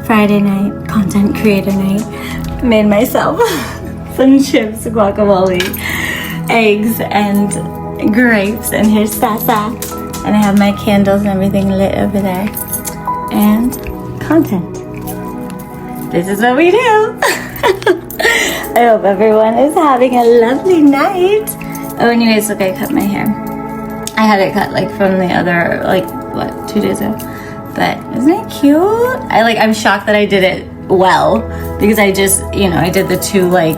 Friday night, content creator night. Made myself some chips, guacamole, eggs, and grapes. And here's Sasa. And I have my candles and everything lit over there. And content. This is what we do. I hope everyone is having a lovely night. Oh, anyways, look, I cut my hair. I had it cut like from the other, like, what, 2 days ago? But isn't it cute? I'm shocked that I did it well, because I just, I did the 2, like,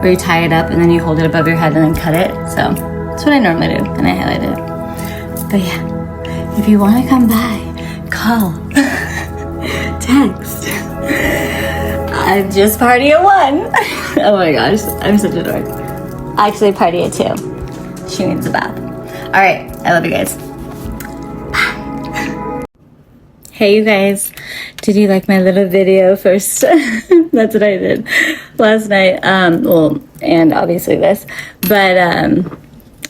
where you tie it up and then you hold it above your head and then cut it. So that's what I normally do, and I highlighted it. But yeah, if you want to come by, call, text. I'm just party at 1. Oh my gosh, I'm such a dork. Actually, party at 2. She needs a bath. All right, I love you guys. Hey you guys, did you like my little video first? That's what I did last night. And obviously this, but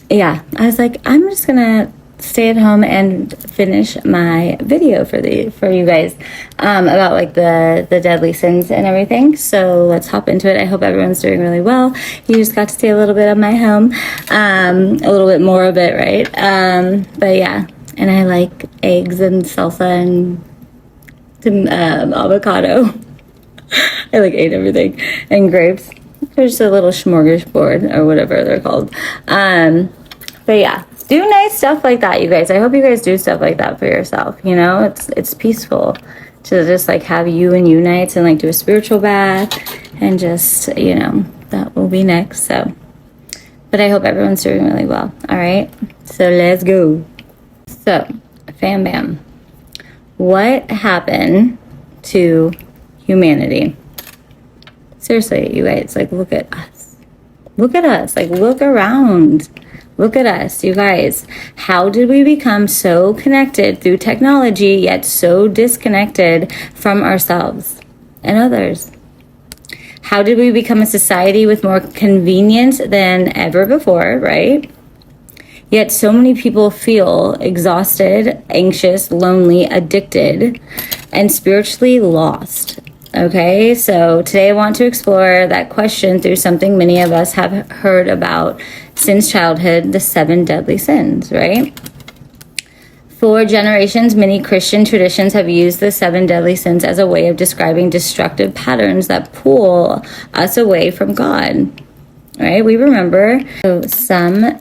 yeah, I was like, I'm just gonna stay at home and finish my video for you guys about like the deadly sins and everything. So let's hop into it. I hope everyone's doing really well. You just got to see a little bit of my home, a little bit more of it, right? But yeah. And I like eggs and salsa and avocado. I like ate everything. And grapes. There's just a little smorgasbord or whatever they're called. But yeah, do nice stuff like that, you guys. I hope you guys do stuff like that for yourself. It's peaceful to just like have you and you nights and like do a spiritual bath and just, that will be next. So, but I hope everyone's doing really well. All right. So let's go. So, fam bam, what happened to humanity? Seriously, you guys, like, look at us. Look at us, like, look around. Look at us, you guys. How did we become so connected through technology, yet so disconnected from ourselves and others? How did we become a society with more convenience than ever before, right? Yet so many people feel exhausted, anxious, lonely, addicted, and spiritually lost. Okay, so today I want to explore that question through something many of us have heard about since childhood, the 7 deadly sins, right? For generations, many Christian traditions have used the 7 deadly sins as a way of describing destructive patterns that pull us away from God, right? We remember some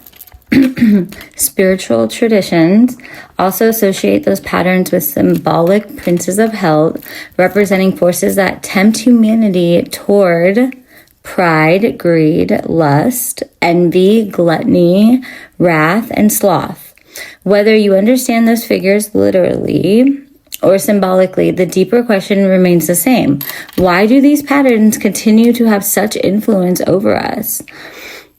spiritual traditions also associate those patterns with symbolic princes of hell, representing forces that tempt humanity toward pride, greed, lust, envy, gluttony, wrath, and sloth. Whether you understand those figures literally or symbolically, the deeper question remains the same. Why do these patterns continue to have such influence over us?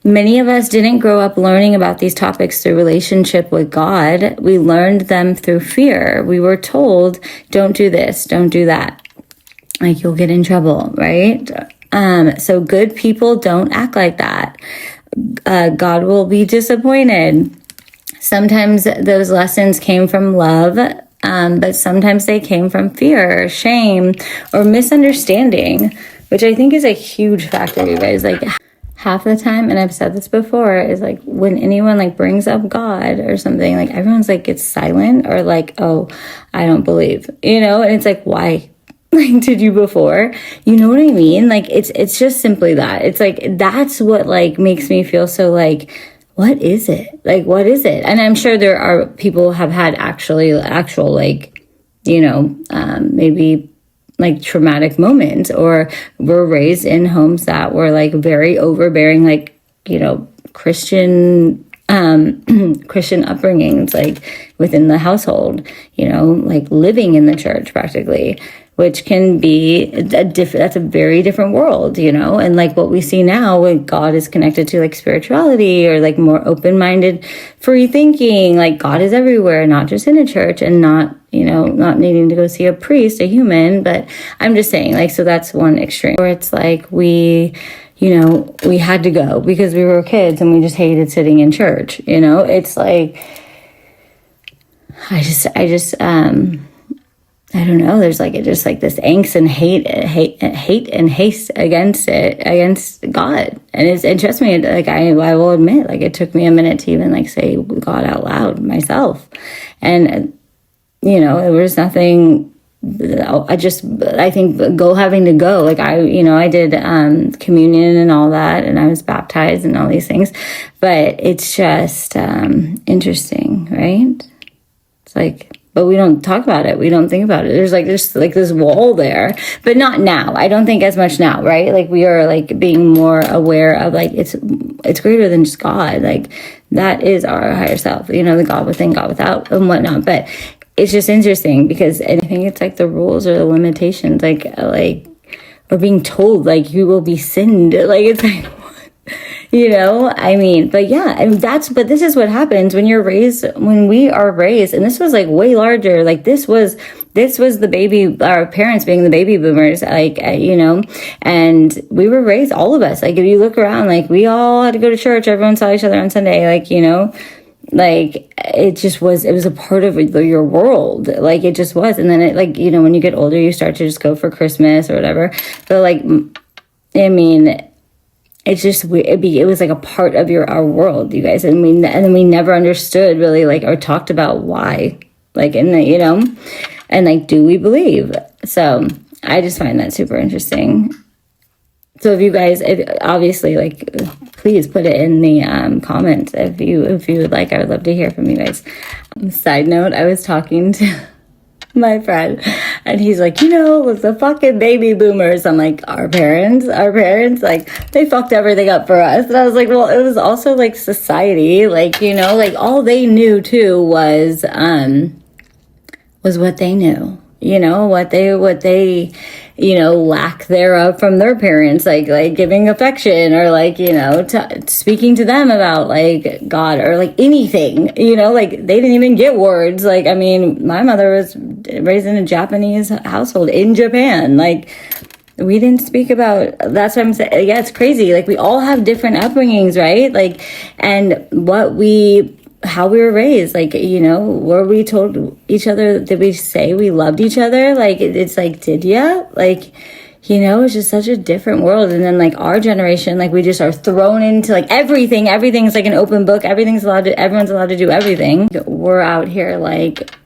Many of us didn't grow up learning about these topics through relationship with God. We learned them through fear. We were told, don't do this, don't do that. Like, you'll get in trouble, right? So good people don't act like that. God will be disappointed. Sometimes those lessons came from love, but sometimes they came from fear, shame, or misunderstanding, which I think is a huge factor, you guys. Like, half the time, and I've said this before, is like when anyone like brings up God or something, like everyone's like gets silent or like, oh, I don't believe, and it's like, why? Like, did you before? You know what I mean? Like, it's just simply that. It's like, that's what like makes me feel so like, what is it? Like, what is it? And I'm sure there are people who have had actual like, maybe like traumatic moments, or were raised in homes that were like very overbearing, like, Christian upbringings, like within the household, like living in the church practically, which can be that's a very different world, and like what we see now when God is connected to like spirituality or like more open-minded, free thinking, like God is everywhere, not just in a church, and not needing to go see a priest, a human. But I'm just saying, like, so that's one extreme where it's like we had to go because we were kids and we just hated sitting in church. It's like, I don't know, there's like just like this angst and hate and haste against God. And trust me, like I will admit, like it took me a minute to even like say God out loud myself. And it was nothing. I think having to go, like I did communion and all that, and I was baptized and all these things, but it's just interesting, right? It's like, but we don't talk about it. We don't think about it. There's this wall there, but not now. I don't think as much now, right? Like we are like being more aware of like, it's greater than just God. Like that is our higher self, the God within, God without and whatnot. But it's just interesting because I think it's like the rules or the limitations, like, or being told like you will be sinned. Like it's like, but yeah, but this is what happens when we are raised, and this was like way larger. Like this was our parents being the baby boomers, and we were raised, all of us, like if you look around, like we all had to go to church. Everyone saw each other on Sunday, like it was a part of your world. Like it just was. And then it when you get older, you start to just go for Christmas or whatever. But it's just, it was like a part of our world, you guys. And then we never understood really or talked about why, and do we believe? So I just find that super interesting. So if you guys, obviously, please put it in the comments if you would like. I would love to hear from you guys. Side note, I was talking to my friend, and he's like, the fucking baby boomers. I'm like, our parents, like, they fucked everything up for us. And I was like, well, it was also like society, all they knew too was what they knew, what they lack thereof from their parents, like giving affection or speaking to them about God or anything, they didn't even get words. My mother was raised in a Japanese household in Japan. We didn't speak about, that's what I'm saying. Yeah, it's crazy. We all have different upbringings, right? And how we were raised, were we told each other, did we say we loved each other? Did ya? It's just such a different world. And then our generation, we just are thrown into everything. Everything's like an open book. Everyone's allowed to do everything. We're out here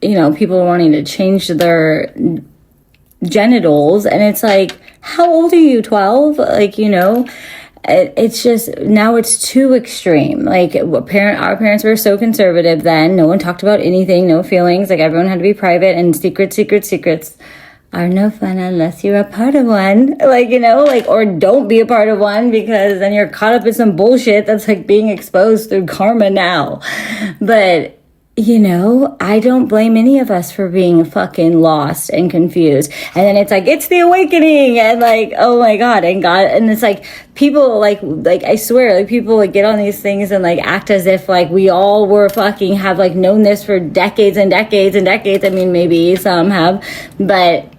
people wanting to change their genitals. And it's how old are you? 12? It's just, now it's too extreme. Our parents were so conservative then. No one talked about anything, no feelings. Everyone had to be private, and secrets are no fun unless you're a part of one. Or don't be a part of one, because then you're caught up in some bullshit that's being exposed through karma now. But I don't blame any of us for being fucking lost and confused. And then it's it's the awakening, and oh my God, and it's people I swear, people get on these things and act as if we all were fucking have known this for decades and decades and decades. I mean, maybe some have, but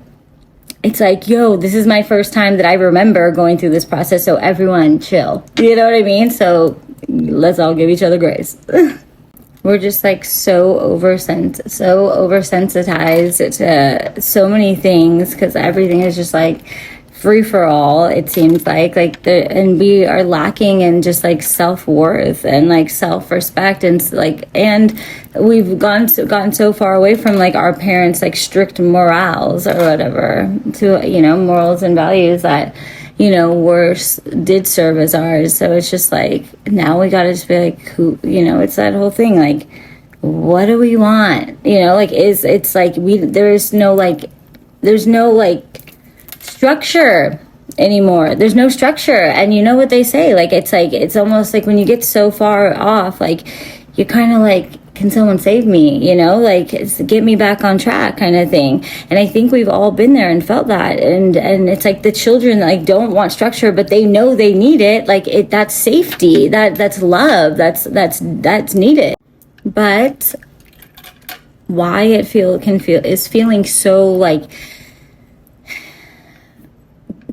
it's yo, this is my first time that I remember going through this process. So everyone chill. You know what I mean? So let's all give each other grace. We're just so oversensitized to so many things, because everything is just free for all, it seems and we are lacking in just self-worth and self-respect, and we've gotten so far away from our parents strict morals or whatever, to morals and values that did serve as ours. So it's just now we gotta just be who, it's that whole thing, what do we want? There's no structure anymore. There's no structure. And you know what they say, it's almost when you get so far off, you're kind of can someone save me, get me back on track kind of thing. And I think we've all been there and felt that. And it's the children don't want structure, but they know they need it. That's safety, that's love, that's needed. But why is feeling so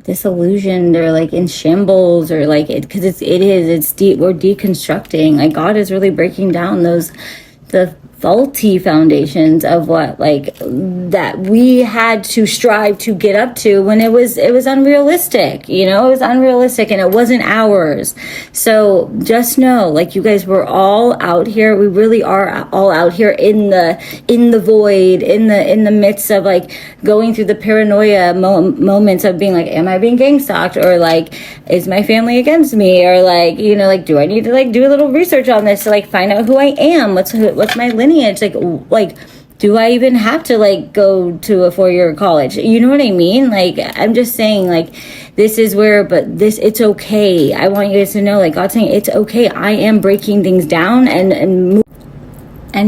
disillusioned or in shambles, or because it's deep. We're deconstructing. God is really breaking down the faulty foundations of what, like, that we had to strive to get up to when it was unrealistic, you know, it was unrealistic and it wasn't ours. So just know, like, you guys, we're all out here. We really are all out here in the void, in the midst of, like, going through the paranoia moments of being like, am I being gang stalked, or like, is my family against me, or like, you know, like, do I need to like do a little research on this to like find out who I am, what's my lineage, like do I even have to like go to a 4-year college, you know what I mean? Like, I'm just saying, like, this is where, but this, it's okay. I want you guys to know, like, God's saying it's okay. I am breaking things down and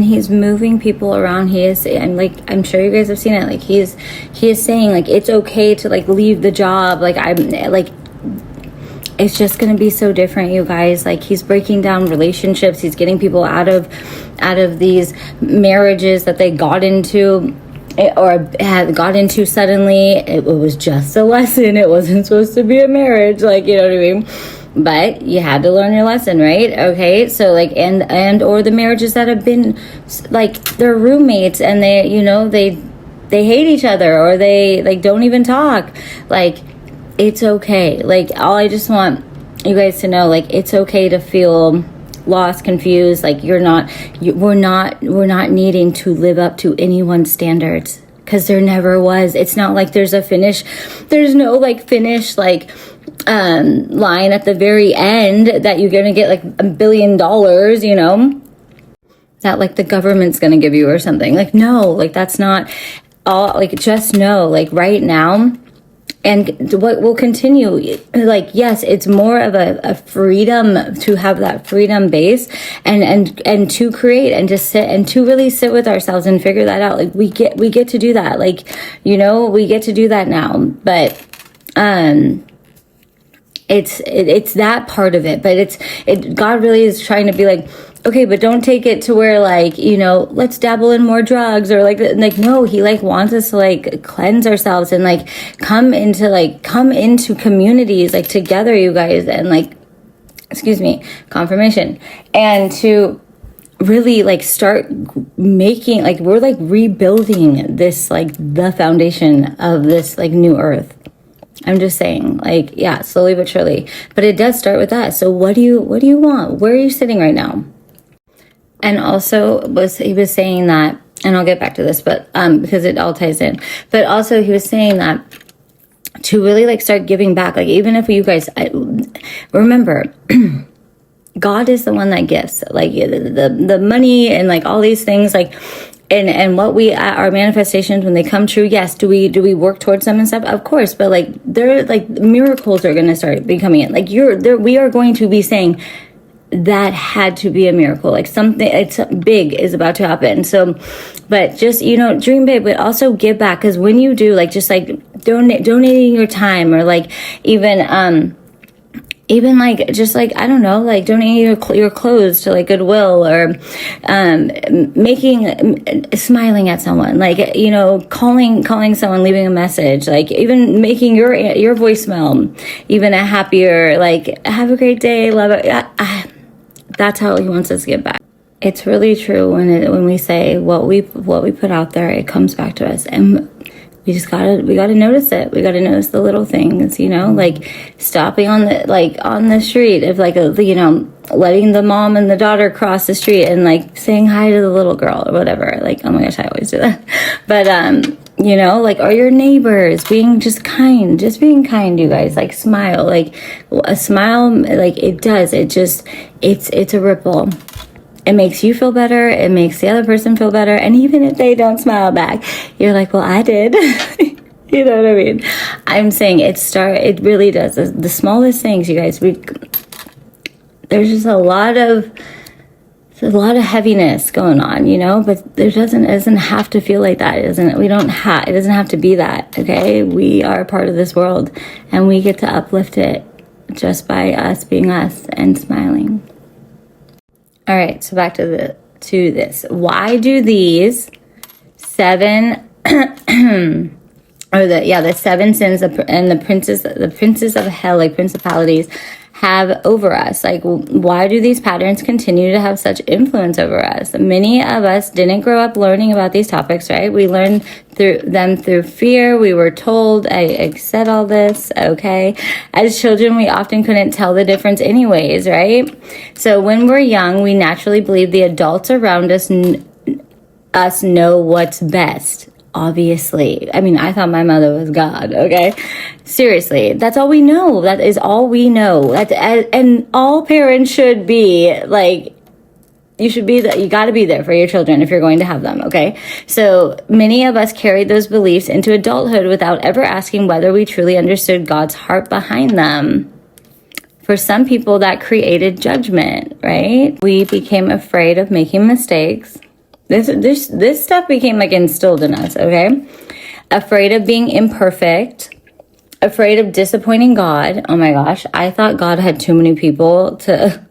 he's moving people around. He is, and like, I'm sure you guys have seen it, like, he is saying, like, it's okay to like leave the job, like, I'm like, it's just going to be so different, you guys. Like, he's breaking down relationships. He's getting people out of these marriages that they got into or had got into suddenly. It was just a lesson. It wasn't supposed to be a marriage, like, you know what I mean? But you had to learn your lesson, right? Okay, so like, and or the marriages that have been like, they're roommates and they, you know, they hate each other, or they like don't even talk. Like, it's okay. Like, all I just want you guys to know, like, it's okay to feel lost, confused. Like, we're not needing to live up to anyone's standards, because there never was. It's not like there's no like finish like line at the very end that you're gonna get like $1 billion, you know, that like the government's gonna give you or something. Like, no, like, that's not all. Like, just know, like, right now, and what will continue, like, yes, it's more of a freedom to have that freedom base and to create and just sit and to really sit with ourselves and figure that out. Like, we get to do that. Like, you know, we get to do that now. But it's that part of it. But God really is trying to be like, okay, but don't take it to where, like, you know, let's dabble in more drugs, or like no, he like wants us to like cleanse ourselves and like come into communities, like, together, you guys, and like, confirmation, and to really like start making, like, we're like rebuilding this, like, the foundation of this like new earth. I'm just saying, like, yeah, slowly but surely, but it does start with that. So what do you want? Where are you sitting right now? And also he was saying that, and I'll get back to this, but because it all ties in, but also he was saying that to really like start giving back, like, even if you guys remember, God is the one that gives, like, the money and like all these things, like, and what our manifestations, when they come true, yes, do we work towards them and stuff? Of course, but like, they're like, miracles are going to start becoming it. Like, we are going to be saying, that had to be a miracle, like something it's big is about to happen. So, but just, you know, dream big, but also give back, because when you do, like, just like donating your time, or like even like, just like, I don't know, like donating your clothes to like Goodwill, or smiling at someone, like, you know, calling someone, leaving a message, like even making your voicemail even a happier, like, have a great day, love it. That's how he wants us to get back. It's really true when we say what we put out there, it comes back to us, and we gotta notice it. We gotta notice the little things, you know, like stopping on the street, if like you know, letting the mom and the daughter cross the street and like saying hi to the little girl or whatever. Like, oh my gosh, I always do that. But you know, like, or your neighbors, being kind, you guys, like, smile, like a smile, like, it's a ripple. It makes you feel better. It makes the other person feel better. And even if they don't smile back, you're like, well, I did. You know what I mean? I'm saying it really does. The smallest things, you guys, there's just a lot of heaviness going on, you know, but it doesn't have to feel like that. It doesn't have to be that. Okay. We are a part of this world, and we get to uplift it just by us being us and smiling. All right. So back to this. Why do these 7, or the 7 sins and the princes of hell, like principalities, have over us? Like, why do these patterns continue to have such influence over us? Many of us didn't grow up learning about these topics, right? We learned through fear. We were told, I said all this, okay? As children, we often couldn't tell the difference anyways, right? So when we're young, we naturally believe the adults around us know what's best. Obviously. I mean, I thought my mother was God, okay? Seriously, that's all we know. That is all we know. And all parents should be like, you got to be there for your children if you're going to have them, okay? So many of us carried those beliefs into adulthood without ever asking whether we truly understood God's heart behind them. For some people, that created judgment, right? We became afraid of making mistakes. This stuff became like instilled in us, okay? Afraid of being imperfect, afraid of disappointing God. Oh my gosh, I thought God had too many people that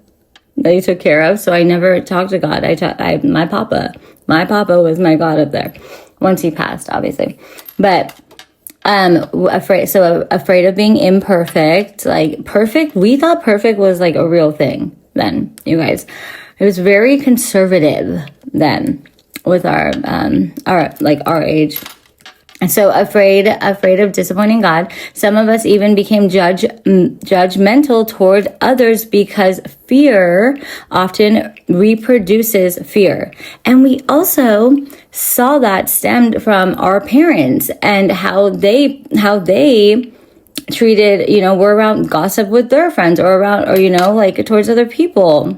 he took care of, so I never talked to God. My papa was my God up there once he passed, obviously. But afraid of being imperfect, like perfect. We thought perfect was like a real thing then, you guys. It was very conservative then with our age. And so afraid of disappointing God. Some of us even became judgmental toward others because fear often reproduces fear. And we also saw that stemmed from our parents and how they treated, were around gossip with their friends or like towards other people.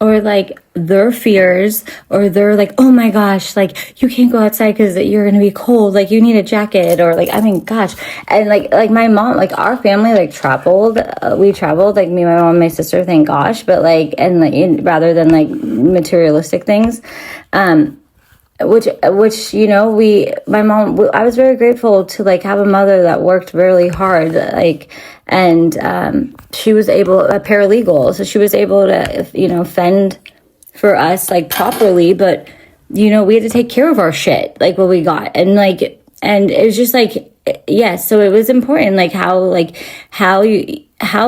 Or like their fears, or they're like, oh my gosh, like you can't go outside because you're going to be cold. Like you need a jacket, or like, I mean, gosh. And like my mom, like our family, like traveled, we traveled, like me, my mom, my sister, thank gosh. But like, and like, rather than like materialistic things, which my mom, I was very grateful to like have a mother that worked really hard, like, and she was a paralegal, so she was able to fend for us like properly, but we had to take care of our shit, like what we got, and it was just like, yes, so it was important, like how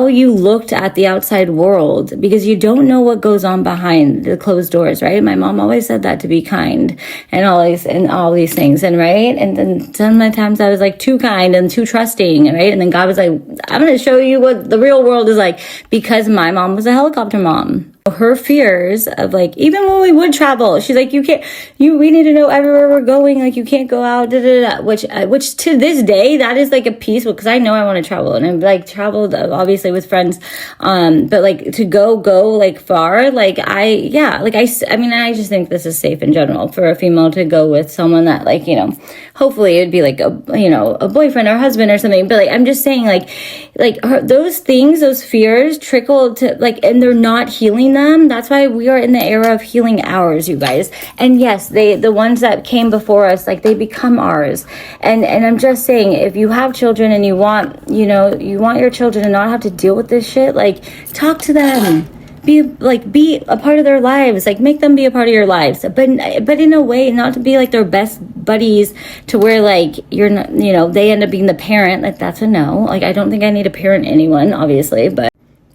you looked at the outside world, because you don't know what goes on behind the closed doors, right? My mom always said that, to be kind and all these things, and right, and then sometimes I was like too kind and too trusting, right? And then God was like, I'm going to show you what the real world is like, because my mom was a helicopter mom. Her fears of like, even when we would travel, she's like, we need to know everywhere we're going, like you can't go out, which to this day, that is like a piece, because I know I want to travel, and I've like traveled obviously with friends, but like to go like far, like I just think this is safe in general for a female to go with someone that like, hopefully it'd be like a boyfriend or husband or something, but like, I'm just saying those things, those fears trickle to like, and they're not healing them. That's why we are in the era of healing ours, you guys. And yes, the ones that came before us, like they become ours. And I'm just saying, if you have children and you want your children to not have to deal with this shit, like talk to them. Be a part of their lives, like make them be a part of your lives, but in a way not to be like their best buddies to where like you're not, they end up being the parent. Like that's a no. Like I don't think I need to parent anyone, obviously, but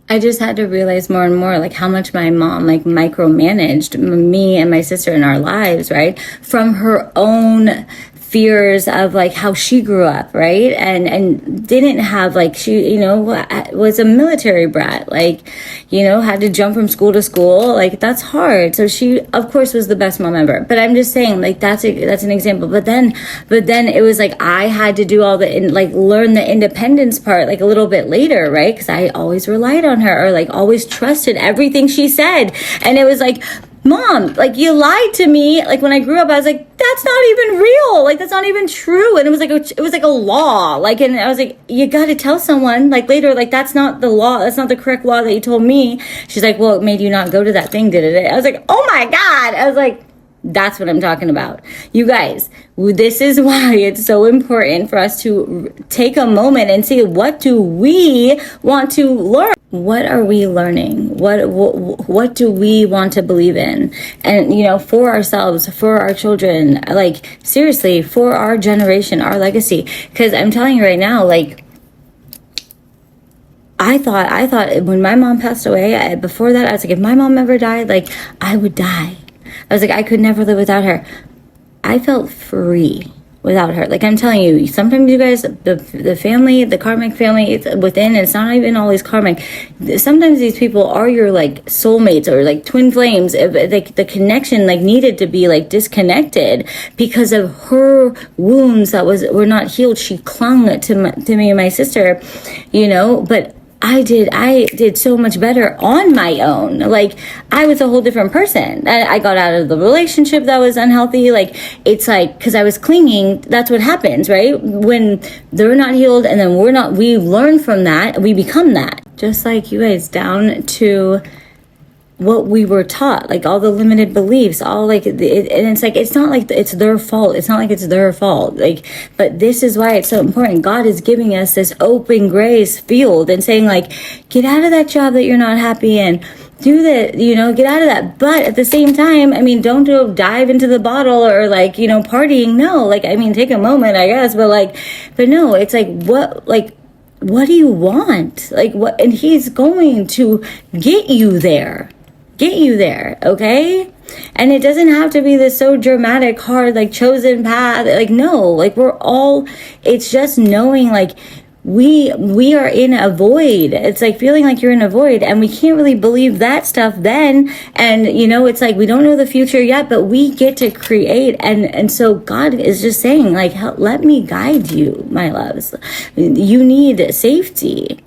I just had to realize more and more like how much my mom like micromanaged me and my sister in our lives, right? From her own fears of like how she grew up, right? And didn't have like, she, was a military brat, like, had to jump from school to school. Like that's hard. So she, of course, was the best mom ever. But I'm just saying like, that's an example. But then it was like, I had to do all learn the independence part like a little bit later, right? Because I always relied on her, or like always trusted everything she said. And it was like, Mom, like you lied to me. Like when I grew up, I was like, that's not even real. Like that's not even true. And it was like a law. Like, and I was like, you got to tell someone like later, like that's not the law. That's not the correct law that you told me. She's like, well, it made you not go to that thing, did it? I was like, oh my God. I was like, that's what I'm talking about. You guys, this is why it's so important for us to take a moment and see, what do we want to learn? What are we learning? What do we want to believe in? And, for ourselves, for our children, like seriously, for our generation, our legacy. Because I'm telling you right now, like, I thought when my mom passed away, before that, I was like, if my mom ever died, like, I would die. I was like, I could never live without her. I felt free without her. Like, I'm telling you, sometimes you guys, the family, the karmic family, it's within, it's not even always karmic. Sometimes these people are your like soulmates or like twin flames. Like the connection like needed to be like disconnected because of her wounds that were not healed. She clung to me and my sister, you know, but I did so much better on my own. Like, I was a whole different person. I got out of the relationship that was unhealthy. Like, it's like, because I was clinging, that's what happens, right? When they're not healed and then we learn from that, we become that. Just like you guys, down to what we were taught, like all the limited beliefs, all like, and it's like, it's not like it's their fault. It's not like it's their fault. Like, but this is why it's so important. God is giving us this open grace field and saying like, get out of that job that you're not happy in. Do that, you know, get out of that. But at the same time, I mean, don't go dive into the bottle or like, you know, partying. No, like, I mean, take a moment, I guess, but no, it's like, what do you want? Like what? And he's going to get you there. Okay? And it doesn't have to be this so dramatic, hard, like chosen path. Like, no, like it's just knowing like we are in a void. It's like feeling like you're in a void and we can't really believe that stuff then. And you know, it's like we don't know the future yet, but we get to create. And so God is just saying like, let me guide you, my loves. You need safety.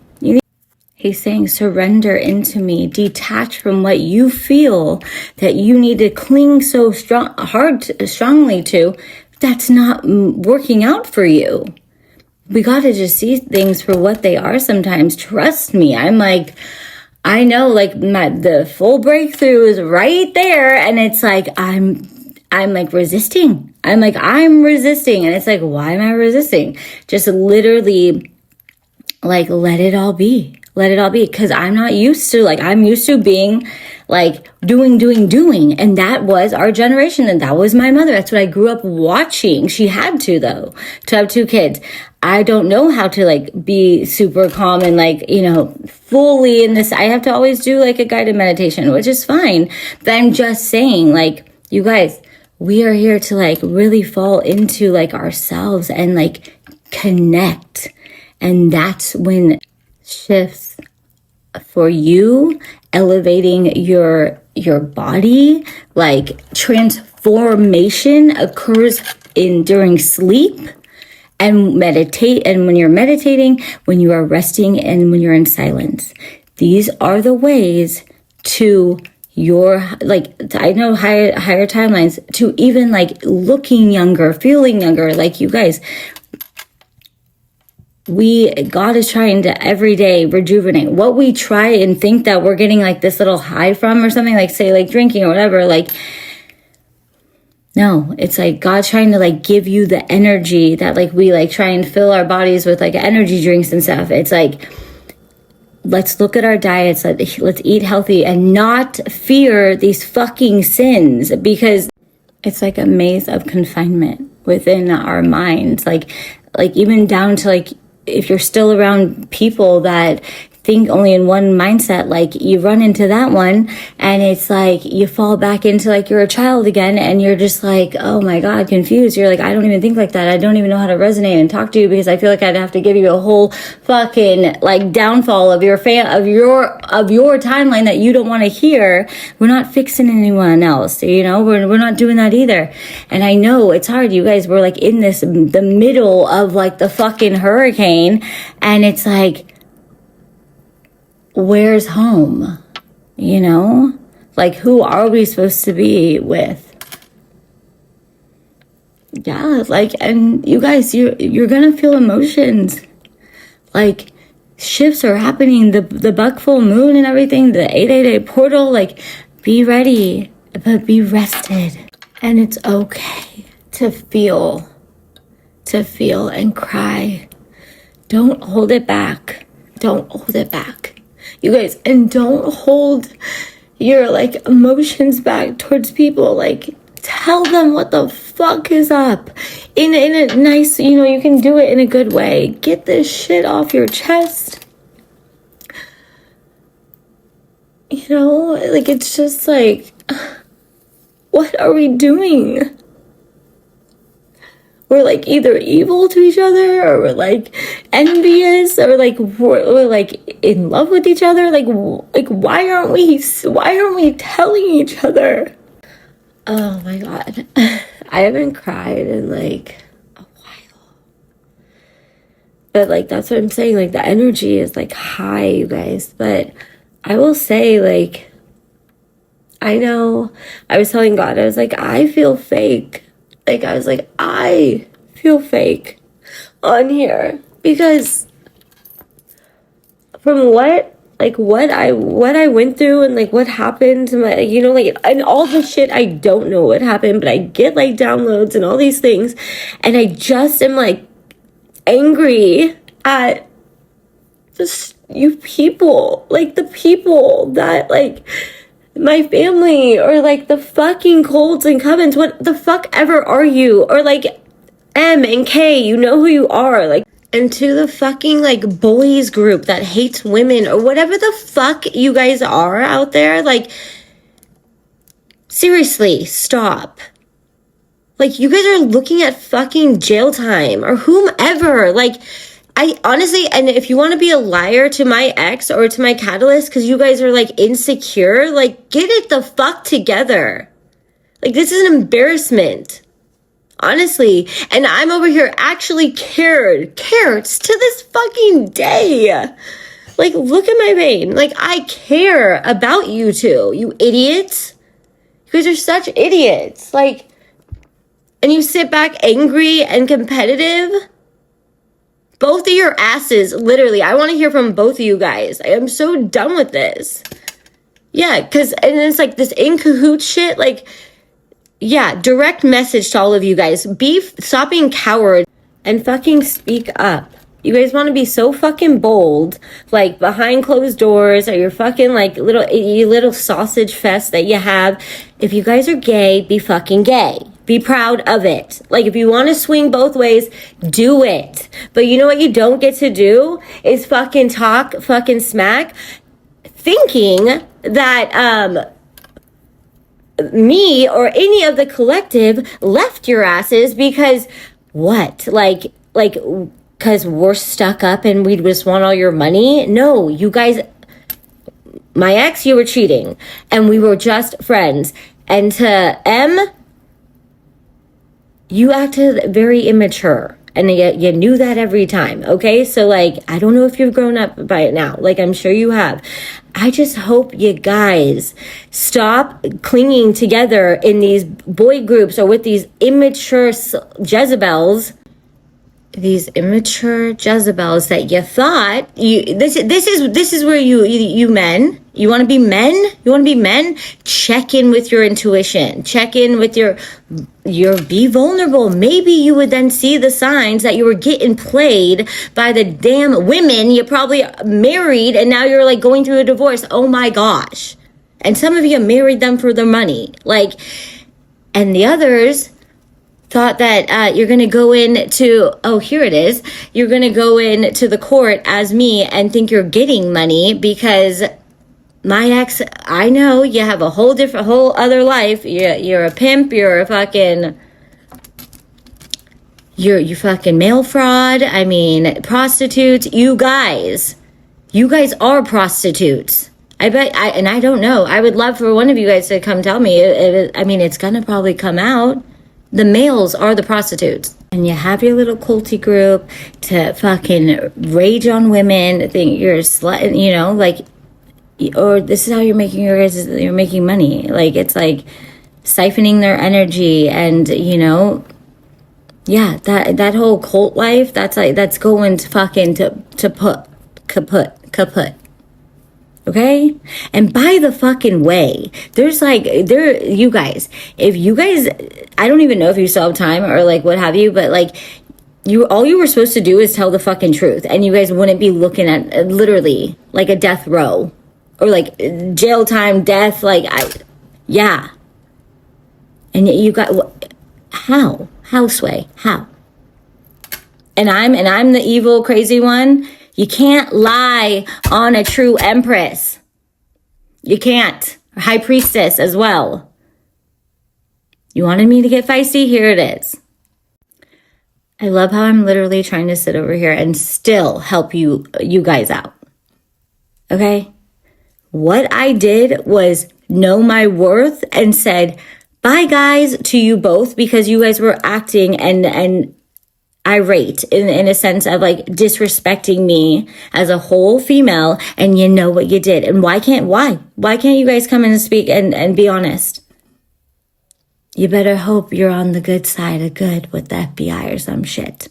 He's saying, surrender into me, detach from what you feel that you need to cling so strongly to. That's not working out for you. We got to just see things for what they are sometimes. Trust me. I'm like, I know like the full breakthrough is right there. And it's like, I'm like resisting. I'm resisting. And it's like, why am I resisting? Just literally like, let it all be. Let it all be. Because I'm not used to, like, I'm used to being, like, doing. And that was our generation. And that was my mother. That's what I grew up watching. She had to, though, to have 2 kids. I don't know how to, like, be super calm and, like, you know, fully in this. I have to always do, like, a guided meditation, which is fine. But I'm just saying, like, you guys, we are here to, like, really fall into, like, ourselves and, like, connect. And that's when shifts for you, elevating your body, like transformation occurs during sleep and meditate. And when you're meditating, when you are resting, and when you're in silence, these are the ways to your, like, I know higher timelines, to even like looking younger, feeling younger. Like, you guys, God is trying to every day rejuvenate what we try and think that we're getting like this little high from or something, like say like drinking or whatever. Like, no, it's like God's trying to like give you the energy that like we like try and fill our bodies with like energy drinks and stuff. It's like, let's look at our diets. Let's eat healthy and not fear these fucking sins, because it's like a maze of confinement within our minds. Like even down to like, if you're still around people that think only in one mindset, like you run into that one and it's like you fall back into like you're a child again and you're just like, oh my God, confused. You're like, I don't even think like that. I don't even know how to resonate and talk to you because I feel like I'd have to give you a whole fucking like downfall of your timeline that you don't want to hear. We're not fixing anyone else, you know, we're not doing that either. And I know it's hard, you guys. We're like in the middle of like the fucking hurricane, and it's like, where's home? You know, like, who are we supposed to be with? Yeah, like, and you guys, you're gonna feel emotions. Like, shifts are happening, the buck full moon and everything, the 888 portal. Like, be ready, but be rested. And it's okay to feel and cry. Don't hold it back. Don't hold it back. You guys, and don't hold your like emotions back towards people. Like, tell them what the fuck is up in a nice, you know, you can do it in a good way. Get this shit off your chest. you know, like, it's just like, what are we doing? We're like either evil to each other, or we're like envious, or like we're like in love with each other. Like why aren't we telling each other? Oh my God. I haven't cried in like a while. But like, that's what I'm saying. Like, the energy is like high, you guys. But I will say, like, I know I was telling God, I was like, I feel fake. Like, I was like, I feel fake on here, because from what I went through, and like what happened to my, you know, like, and all the shit, I don't know what happened, but I get like downloads and all these things, and I just am like angry at just you people, like the people that like my family, or like the fucking colds and covens, what the fuck ever are you? Or like M and K, you know who you are. Like, and to the fucking like boys group that hates women, or whatever the fuck you guys are out there, like, seriously, stop. Like, you guys are looking at fucking jail time, or whomever. Like, I honestly, and if you want to be a liar to my ex or to my catalyst because you guys are like insecure, like, get it the fuck together. Like, this is an embarrassment. Honestly. And I'm over here actually cared to this fucking day. Like, look at my vein. Like, I care about you two, you idiots. You guys are such idiots. Like, and you sit back angry and competitive. Both of your asses, literally. I want to hear from both of you guys. I am so done with this. Yeah, because, and it's like this in cahoots shit. Like, yeah, direct message to all of you guys. Stop being cowards and fucking speak up. You guys want to be so fucking bold, like behind closed doors, or your fucking like little sausage fest that you have. If you guys are gay, be fucking gay. Be proud of it. Like, if you want to swing both ways, do it. But you know what you don't get to do is fucking talk fucking smack, thinking that me or any of the collective left your asses because what? Like because we're stuck up and we just want all your money? No, you guys, my ex, you were cheating, and we were just friends. And to M, you acted very immature, and you knew that every time, okay? So, like, I don't know if you've grown up by it now. Like, I'm sure you have. I just hope you guys stop clinging together in these boy groups or with these immature Jezebels. These immature Jezebels that you thought this is where you men, you want to be men, check in with your intuition, check in with your be vulnerable. Maybe you would then see the signs that you were getting played by the damn women you probably married, and now you're like going through a divorce. Oh my gosh. And some of you married them for their money, like, and the others thought that you're going to go into, you're going to go into the court as me and think you're getting money because my ex, I know you have a whole other life. You're a pimp, you're a fucking, you fucking mail fraud. I mean, prostitutes, you guys are prostitutes. I bet, and I don't know. I would love for one of you guys to come tell me. I mean, it's going to probably come out. The males are the prostitutes. And you have your little culty group to fucking rage on women, think you're a slut, you know, like, or this is how you're making money. Like, it's like siphoning their energy, and, you know, yeah, that whole cult life, that's going to fucking to put kaput. Okay? And by the fucking way, you guys, if you guys, I don't even know if you still have time or like what have you, but like, all you were supposed to do is tell the fucking truth, and you guys wouldn't be looking at literally like a death row or like jail time, death, like, yeah. And you got, how, Sway, how? And I'm the evil, crazy one. You can't lie on a true empress. You can't. High priestess as well. You wanted me to get feisty? Here it is. I love how I'm literally trying to sit over here and still help you guys out. Okay? What I did was know my worth and said, bye guys to you both, because you guys were acting and irate in a sense of like disrespecting me as a whole female, and you know what you did. And why can't you guys come in and speak and be honest? You better hope you're on the good side of good with the FBI or some shit.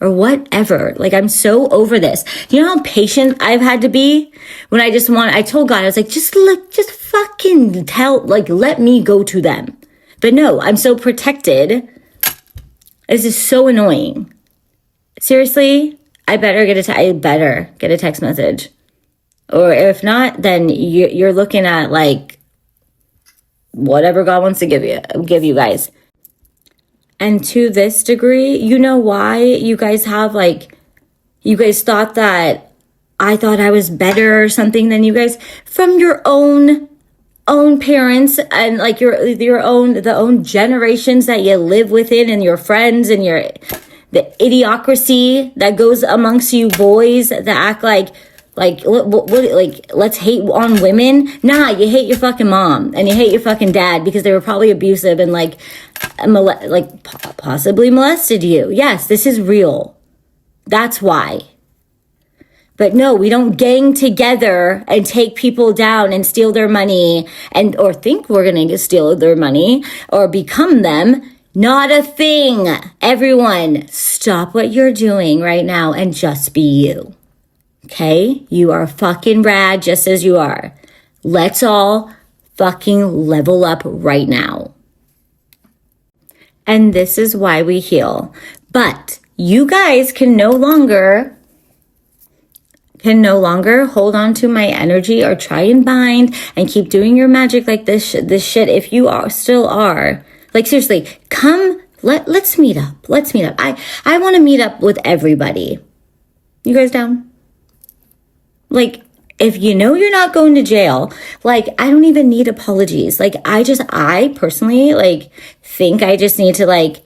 Or whatever. Like, I'm so over this. You know how patient I've had to be? When I told God, I was like, just fucking let me go to them. But no, I'm so protected. This is so annoying. Seriously, I better get a text message. Or if not, then you're looking at like whatever God wants to give you guys. And to this degree, you know why you guys thought that I thought I was better or something than you guys? From your own parents and like the own generations that you live within, and your friends and the idiocracy that goes amongst you boys that act like let's hate on women. Nah, you hate your fucking mom and you hate your fucking dad because they were probably abusive and possibly molested you. Yes, this is real. That's why. But no, we don't gang together and take people down and steal their money or think we're going to steal their money or become them. Not a thing. Everyone, stop what you're doing right now and just be you. Okay? You are fucking rad just as you are. Let's all fucking level up right now. And this is why we heal. But you guys can no longer hold on to my energy or try and bind and keep doing your magic like this shit if you still are. Like, seriously, come, let's meet up. I want to meet up with everybody. You guys down? Like, if you know you're not going to jail, like, I don't even need apologies. Like, I personally, like, think I just need to, like,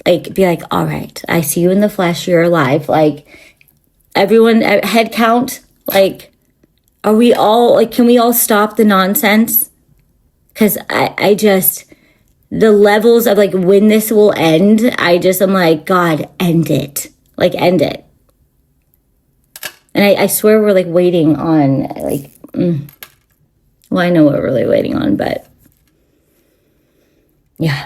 be like, all right, I see you in the flesh, you're alive. Like, everyone, head count, like, are we all, like, can we all stop the nonsense? Because I just, the levels of, like, when this will end, I'm like, God, end it. Like, end it. And I swear we're, like, waiting on, like, well, I know what we're really waiting on, but, yeah.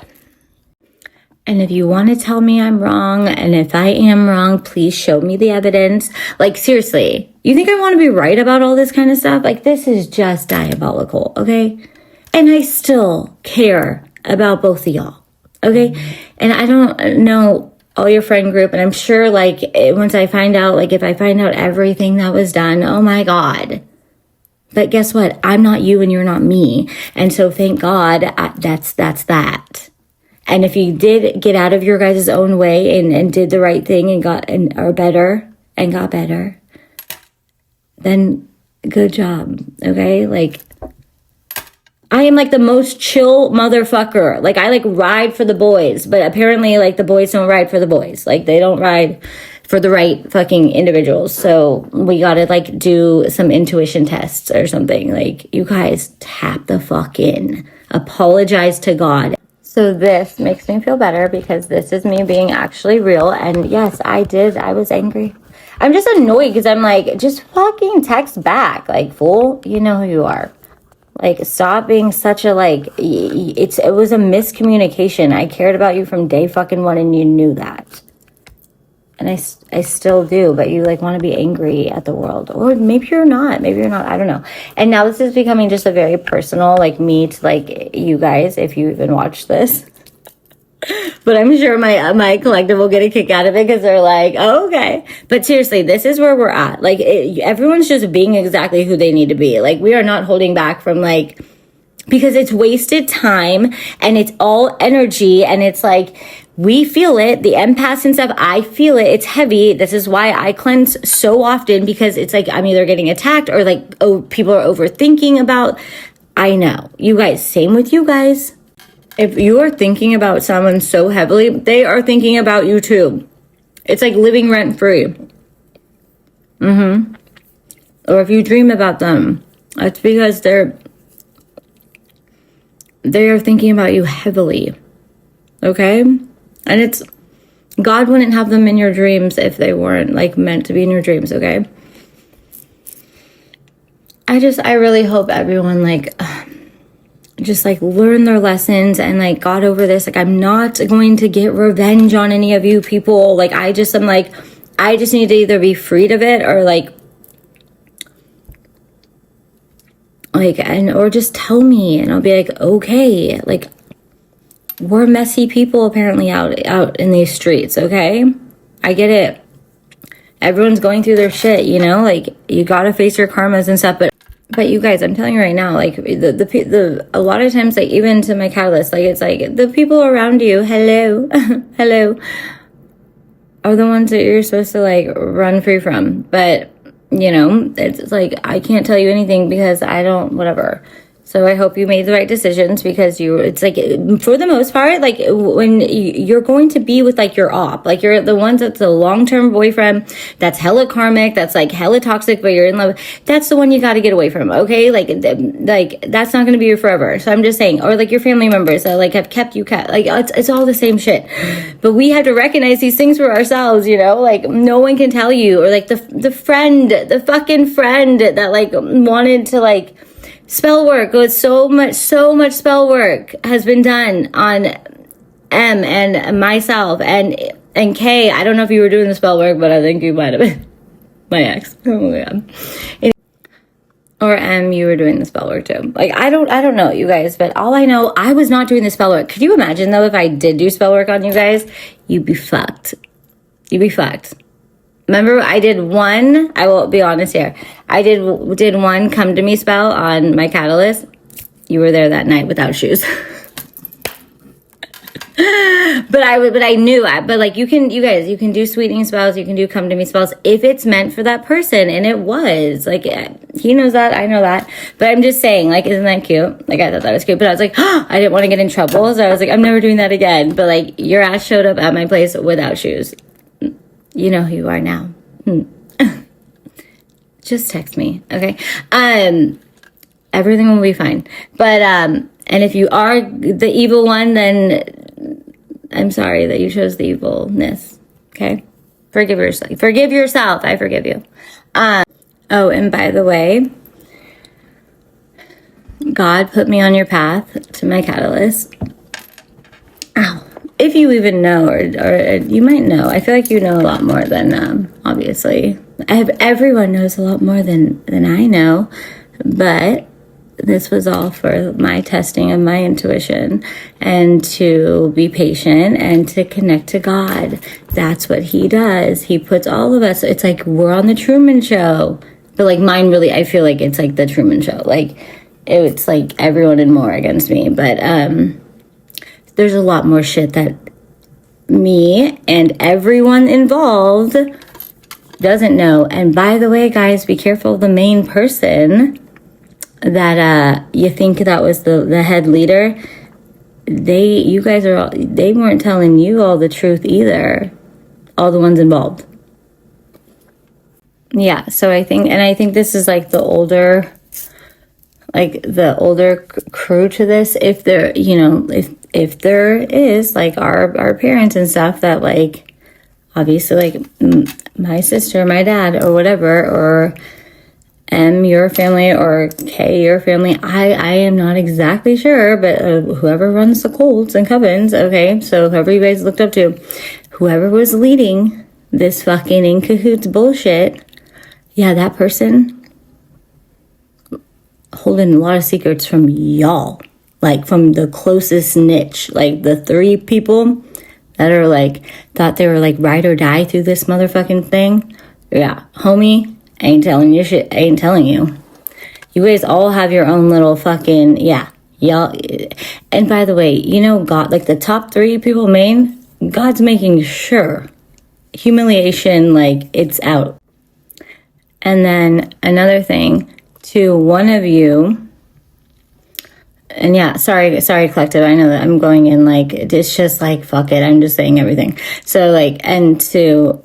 And if you want to tell me I'm wrong, and if I am wrong, please show me the evidence. Like, seriously, you think I want to be right about all this kind of stuff? Like, this is just diabolical, okay? And I still care about both of y'all, okay? And I don't know all your friend group, and I'm sure, like, once I find out, like, if I find out everything that was done, oh my God. But guess what? I'm not you and you're not me. And so thank God that's that. And if you did get out of your guys' own way and did the right thing and got better, then good job, okay? Like, I am like the most chill motherfucker. Like, I like ride for the boys, but apparently like the boys don't ride for the boys. Like, they don't ride for the right fucking individuals. So we gotta like do some intuition tests or something. Like, you guys tap the fuck in. Apologize to God. So this makes me feel better because this is me being actually real. And yes, I was angry. I'm just annoyed because I'm like, just fucking text back. Like, fool, you know who you are. Like, stop being such a, like, it was a miscommunication. I cared about you from day fucking one and you knew that. And I still do, but you, like, want to be angry at the world. Or maybe you're not. I don't know. And now this is becoming just a very personal, like, me to, like, you guys, if you even watch this. But I'm sure my collective will get a kick out of it because they're like, oh, okay. But seriously, this is where we're at. Like, everyone's just being exactly who they need to be. Like, we are not holding back from, like, because it's wasted time and it's all energy and it's like, we feel it, the empaths and stuff, I feel it, it's heavy. This is why I cleanse so often, because it's like I'm either getting attacked or like, oh, people are overthinking about, I know. You guys, same with you guys. If you are thinking about someone so heavily, they are thinking about you too. It's like living rent free. Or if you dream about them, that's because they are thinking about you heavily. Okay? And it's, God wouldn't have them in your dreams if they weren't like meant to be in your dreams, okay? I really hope everyone like just like learn their lessons and like got over this. Like, I'm not going to get revenge on any of you people. Like, I just need to either be freed of it or or just tell me and I'll be like, okay, like, we're messy people apparently out in these streets, okay? I get it. Everyone's going through their shit, you know? Like, you gotta face your karmas and stuff, but you guys, I'm telling you right now, like, the a lot of times, like, even to my catalyst, like, it's like, the people around you, hello, hello, are the ones that you're supposed to, like, run free from. But, you know, it's like, I can't tell you anything because I don't, whatever. So I hope you made the right decisions, because it's like, for the most part, like, when you're going to be with like your op, like you're the ones that's a long-term boyfriend, that's hella karmic, that's like hella toxic, but you're in love, that's the one you got to get away from, okay? Like that's not going to be your forever. So I'm just saying, or like your family members that like have kept you like, it's all the same shit. But we have to recognize these things for ourselves, you know? Like, no one can tell you, or like the fucking friend that like wanted to like, spell work. So much spell work has been done on M and myself and K. I don't know if you were doing the spell work, but I think you might have been. My ex. Oh my god. Or M, you were doing the spell work too. Like, I don't know, you guys, but all I know, I was not doing the spell work. Could you imagine though if I did do spell work on you guys? You'd be fucked. You'd be fucked. Remember, I did one, I will be honest here, I did one come to me spell on my catalyst. You were there that night without shoes. But I knew, but like, you guys, you can do sweetening spells, you can do come to me spells if it's meant for that person. And it was, like, he knows that, I know that. But I'm just saying, like, isn't that cute? Like, I thought that was cute, but I was like, I didn't want to get in trouble. So I was like, I'm never doing that again. But like, your ass showed up at my place without shoes. You know who you are now. Just text me, okay? Everything will be fine. But, and if you are the evil one, then I'm sorry that you chose the evilness, okay? Forgive yourself. Forgive yourself. I forgive you. Oh, and by the way, God put me on your path to my catalyst. Ow. If you even know, or you might know. I feel like you know a lot more than, obviously. Everyone knows a lot more than I know. But this was all for my testing of my intuition. And to be patient and to connect to God. That's what he does. He puts all of us, it's like we're on the Truman Show. But like mine really, I feel like it's like the Truman Show. Like, it's like everyone and more against me. But, there's a lot more shit that me and everyone involved doesn't know. And by the way, guys, be careful of the main person that you think that was the head leader. They weren't telling you all the truth either. All the ones involved. Yeah, so I think this is like the older crew to this, if there, you know, if there is like our parents and stuff that like, obviously like my sister, my dad or whatever, or M, your family, or K, your family, I am not exactly sure, but whoever runs the cults and covens, okay, so whoever you guys looked up to, whoever was leading this fucking in cahoots bullshit, yeah, that person holding a lot of secrets from y'all, like from the closest niche, like the 3 people that are like, thought they were like ride or die through this motherfucking thing. Yeah, homie, I ain't telling you shit. I ain't telling you. You guys all have your own little fucking, yeah, y'all. And by the way, you know, God, like the top 3 people main, God's making sure humiliation, like, it's out. And then another thing, to one of you, and yeah, sorry, collective. I know that I'm going in like, it's just like, fuck it. I'm just saying everything. So like, and to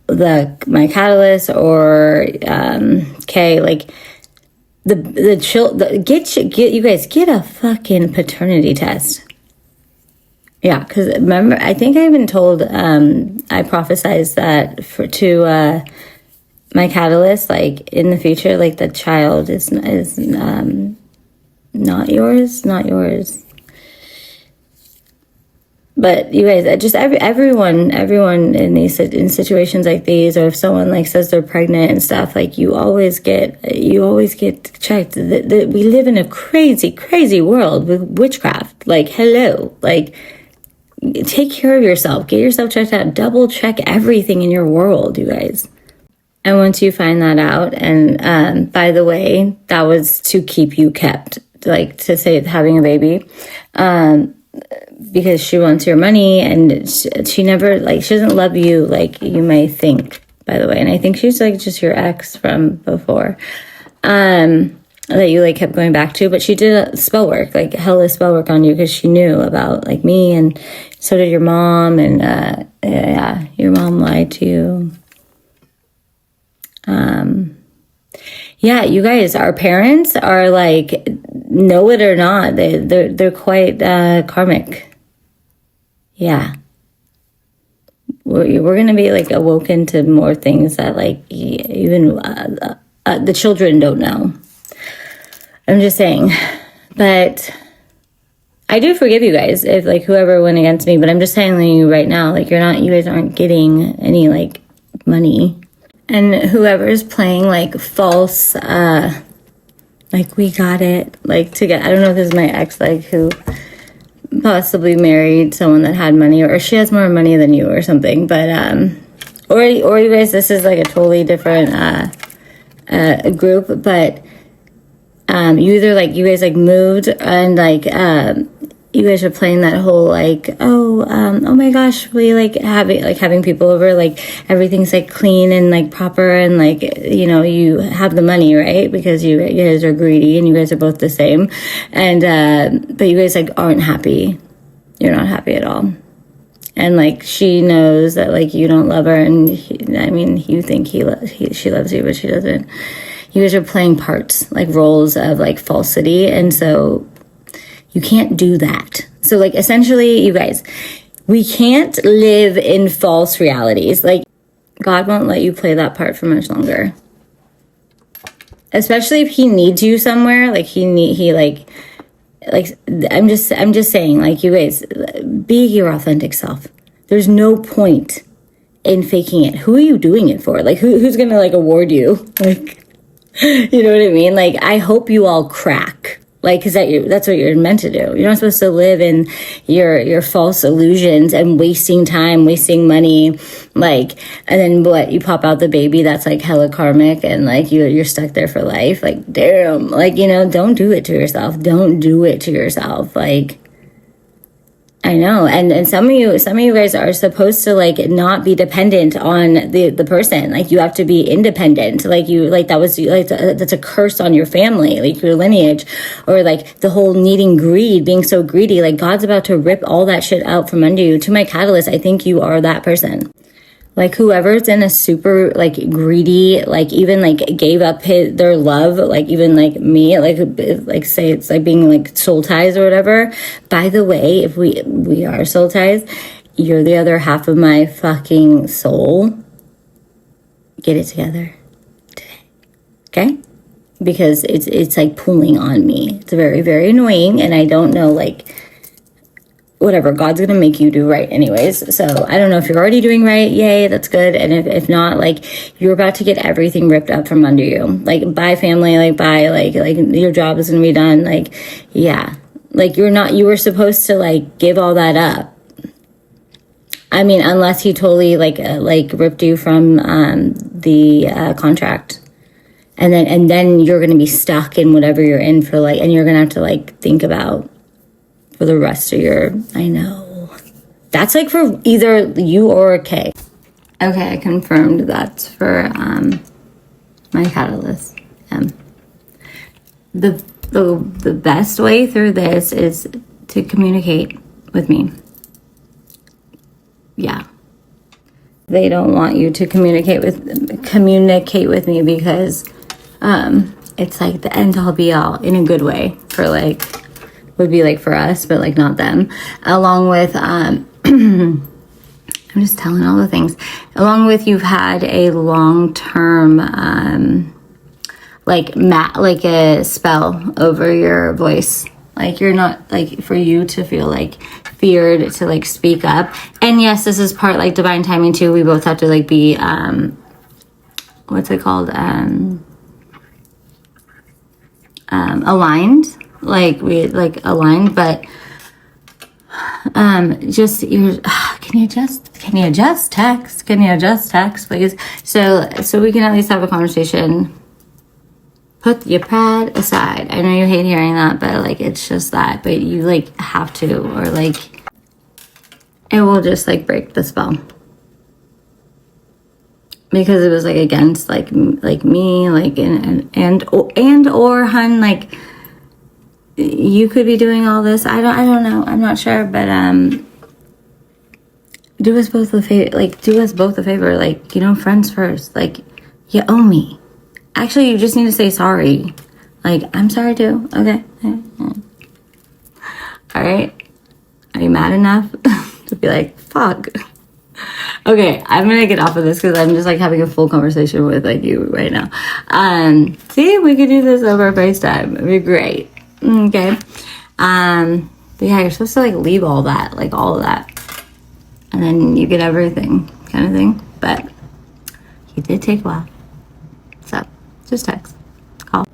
my catalyst or Kay, like get you guys, get a fucking paternity test. Yeah, because remember, I think I even told, I prophesized that to my catalyst, like in the future, like the child is not yours. But you guys, just everyone in situations like these, or if someone like says they're pregnant and stuff, like you always get checked. We live in a crazy world with witchcraft. Like, hello, like, take care of yourself, get yourself checked out, double check everything in your world, you guys. And once you find that out, and by the way, that was to keep you kept, like to say having a baby, because she wants your money, and she never, like, she doesn't love you like you may think, by the way. And I think she's like just your ex from before, that you like kept going back to. But she did spell work, like hella spell work on you, because she knew about like me, and so did your mom, and yeah, your mom lied to you. Yeah, you guys, our parents are like, know it or not, they're quite karmic. Yeah, we're gonna be like awoken to more things that like even the children don't know. I'm just saying, but I do forgive you guys if like whoever went against me. But I'm just telling you right now, like you guys aren't getting any like money. And whoever's playing like false, like we got it, like to get, I don't know if this is my ex, like who possibly married someone that had money, or she has more money than you or something. But, or you guys, this is like a totally different, group, but, you either like, you guys like moved and like, you guys are playing that whole like, oh my gosh, we like having people over, like everything's like clean and like proper, and like, you know, you have the money, right? Because you guys are greedy, and you guys are both the same, and but you guys like aren't happy. You're not happy at all, and like she knows that like you don't love her, and you think she loves you, but she doesn't. You guys are playing parts, like roles of like falsity, and so you can't do that. So like essentially, you guys, we can't live in false realities. Like God won't let you play that part for much longer. Especially if he needs you somewhere, like I'm just saying, like you guys, be your authentic self. There's no point in faking it. Who are you doing it for? Like who's gonna like award you? Like, you know what I mean? Like I hope you all crack. Like, because that's what you're meant to do. You're not supposed to live in your false illusions and wasting time, wasting money, like, and then what? You pop out the baby that's like hella karmic, and like you're stuck there for life. Like, damn, like, you know, don't do it to yourself. Don't do it to yourself. Like, I know, and some of you guys are supposed to like not be dependent on the person. Like you have to be independent. Like that's a curse on your family, like your lineage, or like the whole needing greed, being so greedy. Like God's about to rip all that shit out from under you. To my catalyst, I think you are that person. Like whoever's in a super like greedy, like even like gave up their love, like even like me, like say it's like being like soul ties or whatever. By the way, if we are soul ties, you're the other half of my fucking soul. Get it together today, okay? Because it's like pulling on me. It's very, very annoying, and I don't know, like, whatever, God's gonna make you do right anyways. So I don't know if you're already doing right, yay, that's good. And if not, like you're about to get everything ripped up from under you. Like bye family, like bye, like your job is gonna be done. Like, yeah, like you were supposed to like give all that up. I mean, unless he totally like ripped you from the contract. And then you're gonna be stuck in whatever you're in for, like, and you're gonna have to like think about for the rest of your, I know. That's like for either you or Kay. Okay, I confirmed that's for my catalyst. The best way through this is to communicate with me. Yeah. They don't want you to communicate with me because it's like the end all be all in a good way for like, would be like for us, but like not them. Along with I'm just telling all the things. Along with you've had a long-term like a spell over your voice. Like you're not, like, for you to feel like feared to like speak up. And yes, this is part like divine timing too. We both have to like be what's it called, aligned, like we like aligned, but just you're can you just text please, so we can at least have a conversation. Put your pride aside. I know you hate hearing that, but like it's just that, but you like have to, or like it will just like break the spell, because it was like against like me, like and or hun, like you could be doing all this. I don't know, I'm not sure, but do us both a favor, like, you know, friends first, like you owe me. Actually, you just need to say sorry. Like, I'm sorry too. Okay. All right. Are you mad enough to be like, fuck? Okay, I'm gonna get off of this because I'm just like having a full conversation with like you right now. See, we could do this over FaceTime. It'd be great. Okay. But yeah, you're supposed to like leave all that, like all of that, and then you get everything, kind of thing. But he did take a while. So just text, call.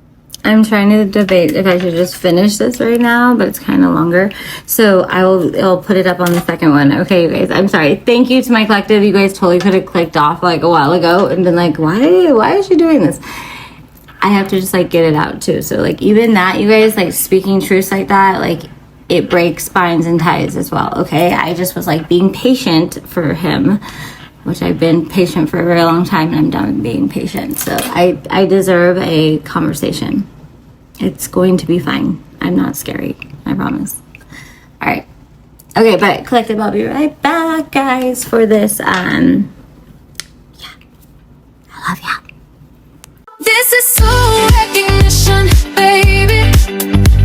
I'm trying to debate if I should just finish this right now, but it's kind of longer. So I'll put it up on the second one. Okay, you guys, I'm sorry. Thank you to my collective. You guys totally could have clicked off like a while ago and been like, why is she doing this? I have to just like get it out too. So like even that, you guys, like speaking truths like that, like it breaks spines and ties as well. Okay, I just was like being patient for him, which I've been patient for a very long time, and I'm done with being patient. So I deserve a conversation. It's going to be fine. I'm not scary. I promise. All right. Okay, but collective, I'll be right back, guys, for this. Yeah. I love ya. This is soul recognition, baby.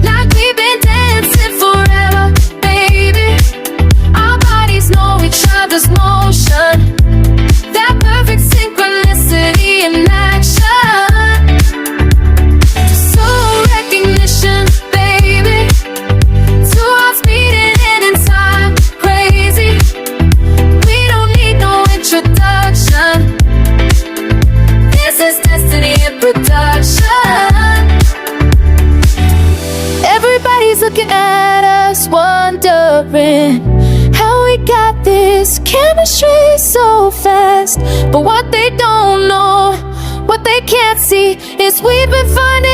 Like we've been dancing forever, baby. Our bodies know each other's motion. That perfect synchronicity in action. Soul recognition, baby. Two hearts beating in time, crazy. We don't need no introduction. This is destiny in production. Everybody's looking at us, wondering how we got this chemistry so fast. But what they don't know, what they can't see, is we've been finding